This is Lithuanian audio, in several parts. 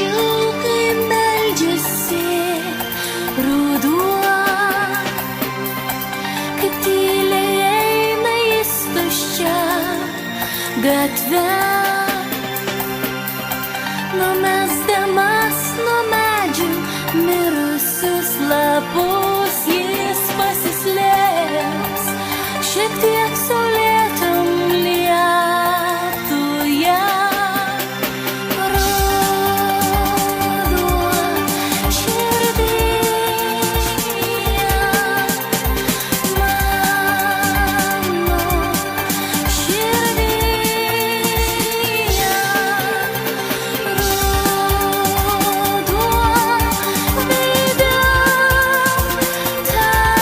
Vilkai meldžiasi, ruduo, kaip tyliai eina jis tuščia gatve, numesdamas nuo medžių mirusius lapus jis pasislėps šiek tiek saulėtam lietuje. Ruduo širdyje, mano širdyje. Ruduo veide tavo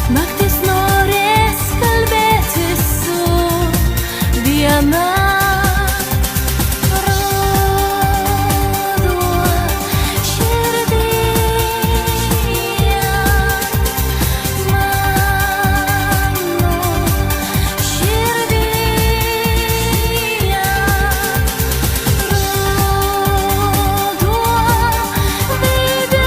naktis norės kalbėti su viena. Ruduo širdyje, mano širdyje. Ruduo veide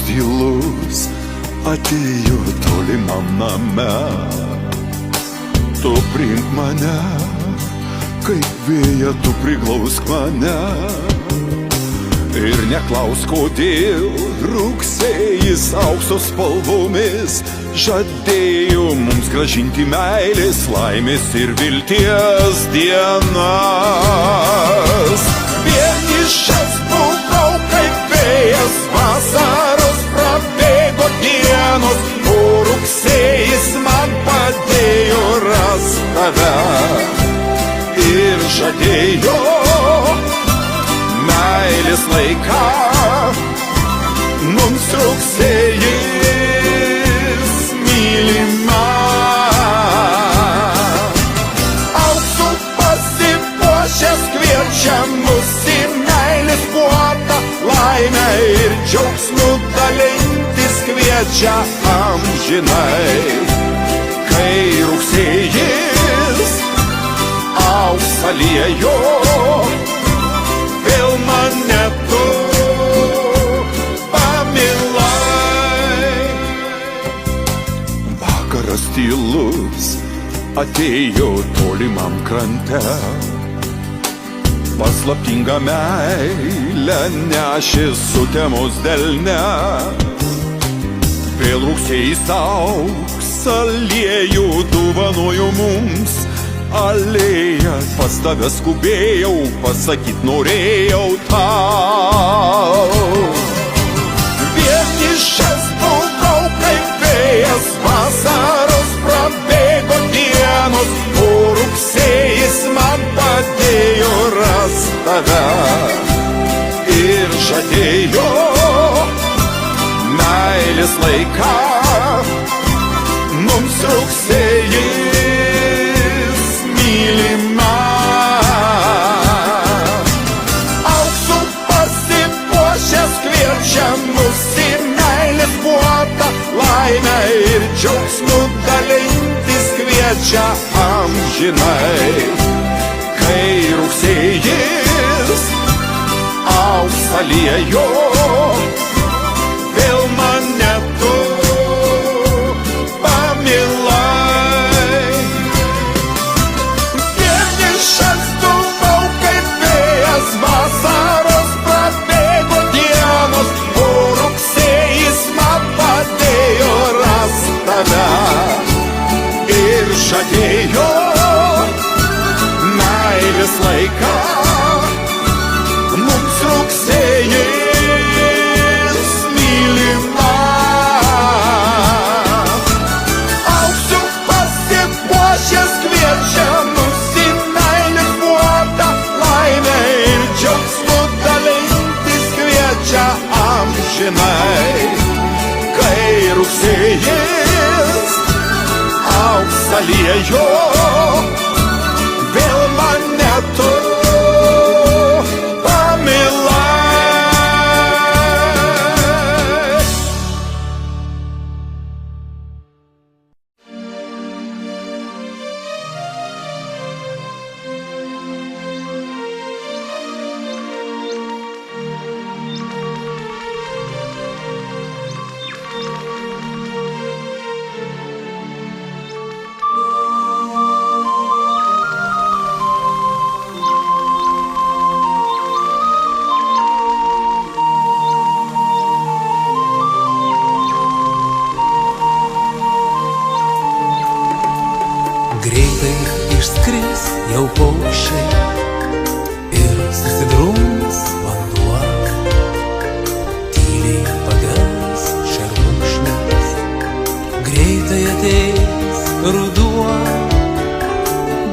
tylus atėjo tolimam name, tu priimk mane, kaip vėja tu priglausk mane. Ir neklaus, kodėl rugsėjis aukso spalvomis žadėjo mums gražinti meilės, laimės ir vilties dienas. Vienišas buvau kaip vėjas, vasaros prabėgo dienos, o rugsėjis man padėjo rast tave ir žadėjo meilės laiką. Mums rugsėjis mylima, auksu pasipuošęs kviečia mus į meilės puotą, laimę ir džiaugsmų dalintis kviečia amžinai. Kai rugsėjis auksą liejo, vėl mane tu pamilai. Vakaras tylus atėjo tolimam krante, paslaptingą meilę nešė sutemos delne. Vėl rugsėjis auksą aliejų dovanojo mums, alėja pas tave skubėjau, pasakyt norėjau tau. Vienišas buvau kaip vėjas, vasaros prabėgo dienos, o rugsėjis man padėjo rast tave. Ir žadėjo meilės laiką, mums rugsėjis mylima. Auksu pasipuošęs kviečia mus į meilės puotą, laimę ir džiaugsmų dalintis kviečia amžinai. Kai rugsėjis auksą liejo, vėl mane tu pamilai. Vienišas buvau kaip vėjas, vasaros prabėgo dienos, o rugsėjis man padėjo rast tave. Ir žadėjo meilės laiką, mums rugsėjis mylima. Auksu pasipuošęs kviečia mus į meilės puotą, laimę ir džiaugsmų dalintis kviečia amžinai. Kai rugsėjis auksą liejo, vėl mane tu pamilai. Greitai išskris jau paukščiai ir susidrums vanduo, tyliai pagels šermukšnis, greitai ateis ruduo.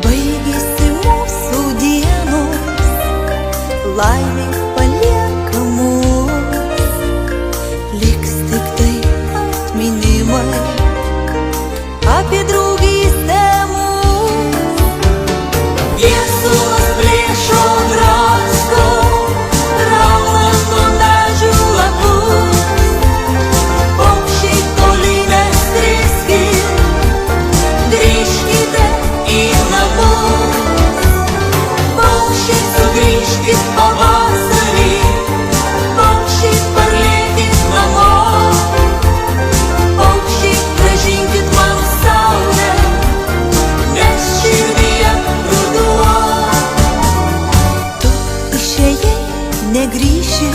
Baigėsi mūsų dienos, laimei paliekamos, liks tik tai atminimai apie draugystę mūsų. Viesulas plėšo drasko, raunant nuo medžių lapus, paukščiai toli neskriskit, grįžkite į namus. Paukščiai sugrįžkit pavasarį, paukščiai parlėkit namo, paukščiai grąžinkit man saulę, nes širdyje ruduo. Tu išėjai, negrįši,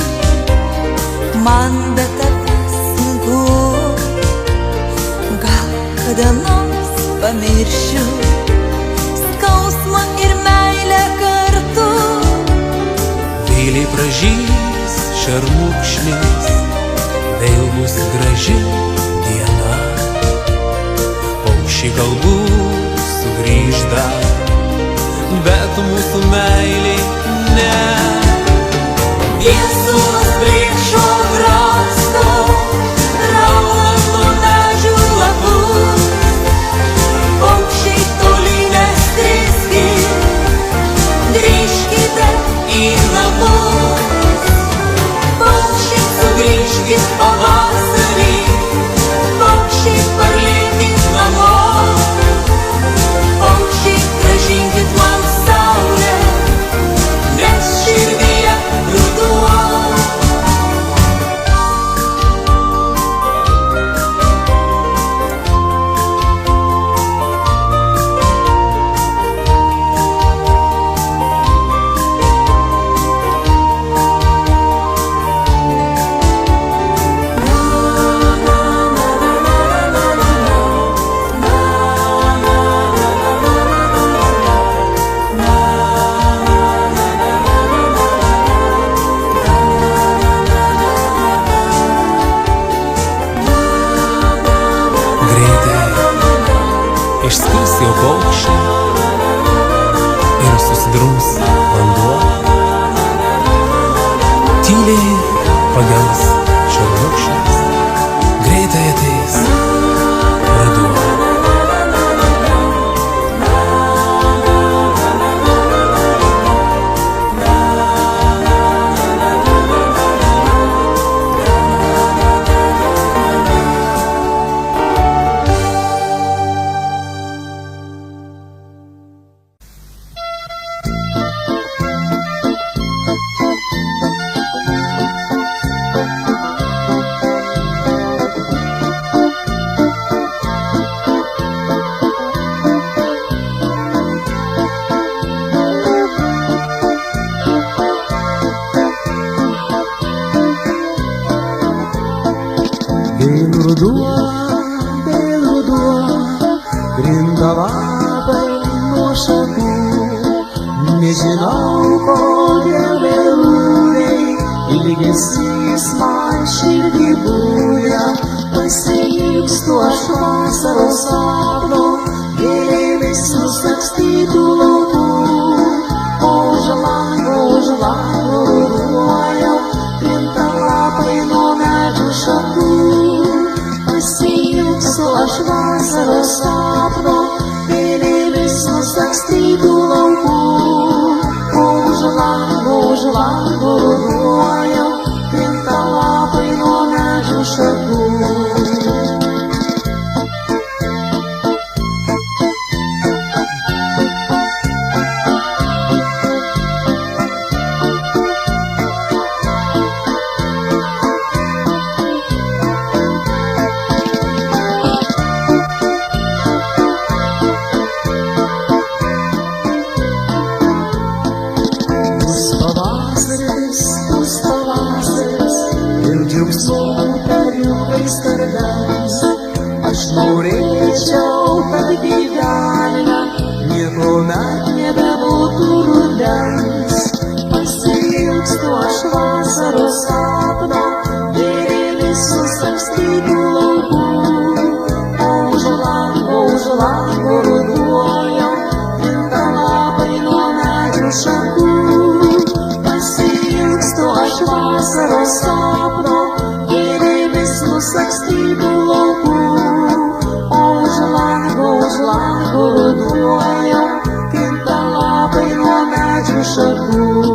man be tavęs sunku, gal kada nors pamiršiu skausmą ir meilę kartu. Vėliai pražys šermukšnis, vėl bus graži diena, paukščiai galbūt sugrįž dar, bet mūsų meilė ne. Viesulas plėšo drasko, raunant nuo medžių lapus, paukščiai toli neskriskit, grįžkite į namus. Paukščiai sugrįžkit pavasarį, paukščiai parlėkit namo, paukščiai grąžinkit man saulę, nes širdyje ruduo. drums vanduo, tyliai pagels šermukšnis, greitai ateis ruduo. Vėl ruduo, krinta lapai nuo šakų. Nežinau, kodėl vėlūniai, ilgesys man širdį būja. Pasiilgstu aš vasaros sapno, gėlėmis nusakstytų laukų. Už lango ruduoja, krinta lapai nuo medžių šakų. Pasiilgstu aš vasaros sapno, vėlėmis nusakstytų laukų. Už lango ruduoja, krinta lapai nuo medžių šakų. Bus pavasaris ir džiaugsmu per ilgais tardams. Aš norėčiau, kad gyvenime niekuomet nebebūtų rudens. Pasiilgstu aš vasaros sapno, vėlėmis nusakstytų laukų. Už lango ruduoja, krinta lapai nuo medžių šakų. Pasiilgstu aš vasaros sapno, vėlėmis nusakstytų laukų. Už lango ruduoja, krinta lapai nuo medžių šakų.